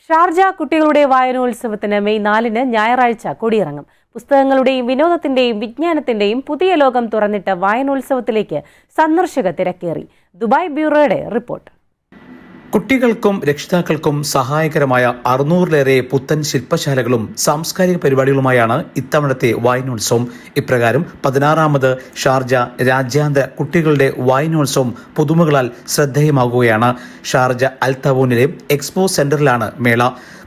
Sharjah കുട്ടികളുടെ വായനോത്സവത്തിന് May 4-ന് ഞായറാഴ്ച കൊടിയിറങ്ങും. പുസ്തകങ്ങളുടെയും വിനോദത്തിന്റെയും വിജ്ഞാനത്തിന്റെയും പുതിയ ലോകം തുറന്നിട്ട വായനോത്സവത്തിലേക്ക് സന്ദർശക തിരക്കേറി. Dubai ബ്യൂറോയുടെ report. കുട്ടികൾക്കും രക്ഷിതാക്കൾക്കും സഹായകരമായ 600-ലേറെ പുത്തൻ ശില്പശാലകളും സാംസ്കാരിക പരിപാടികളുമായാണ് ഇത്തവണത്തെ വായനോത്സവം. ഇപ്രകാരം 16ാമത് ഷാർജ രാജ്യാന്തര കുട്ടികളുടെ വായനോത്സവം പുതുമകളാൽ ശ്രദ്ധേയമാകുകയാണ്. ഷാർജ അൽതവൂനിലെ എക്സ്പോ സെന്ററിലാണ് മേള.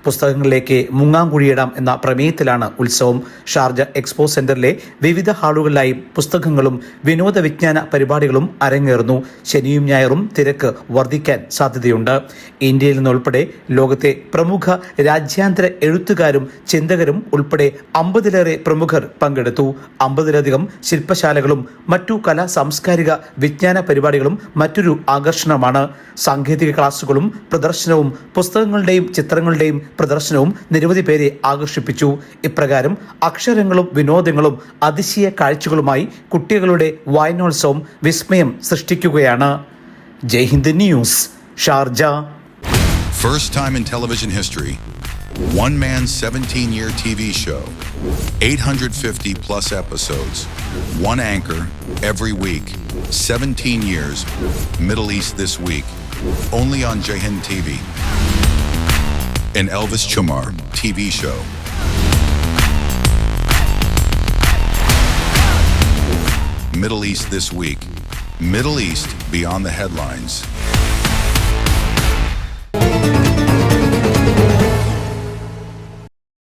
പുസ്തകങ്ങളിലേക്ക് മുങ്ങാങ്കുഴിയിടാം എന്ന പ്രമേയത്തിലാണ് ഉത്സവം. ഷാർജ എക്സ്പോ സെന്ററിലെ വിവിധ ഹാളുകളിലായി പുസ്തകങ്ങളും വിനോദ വിജ്ഞാന പരിപാടികളും അരങ്ങേറുന്നു. ശനിയും ഞായറും തിരക്ക് വർദ്ധിക്കാൻ സാധ്യതയുണ്ട്. ഇന്ത്യയിൽ നിന്നുൾപ്പെടെ ലോകത്തെ പ്രമുഖ രാജ്യാന്തര എഴുത്തുകാരും ചിന്തകരും ഉൾപ്പെടെ 50-ലേറെ പ്രമുഖർ പങ്കെടുത്തു. 50-ലധികം ശില്പശാലകളും മറ്റു കലാ സാംസ്കാരിക വിജ്ഞാന പരിപാടികളും മറ്റൊരു ആകർഷണമാണ്. സാങ്കേതിക ക്ലാസുകളും പ്രദർശനവും പുസ്തകങ്ങളുടെയും ചിത്രങ്ങളുടെയും പ്രദർശനവും നിരവധി പേരെ ആകർഷിപ്പിച്ചു. ഇപ്രകാരം അക്ഷരങ്ങളും വിനോദങ്ങളും അതിശയ കാഴ്ചകളുമായി കുട്ടികളുടെ വായനോത്സവം വിസ്മയം സൃഷ്ടിക്കുകയാണ്. Jai Hind news, Sharjah. First time in television history, one man's 17-year TV show, 850 plus episodes, one anchor every week, 17 years, Middle East this week, only on Jai Hind TV. An Elvis Chamar TV show. Middle East this week. Middle East beyond the headlines.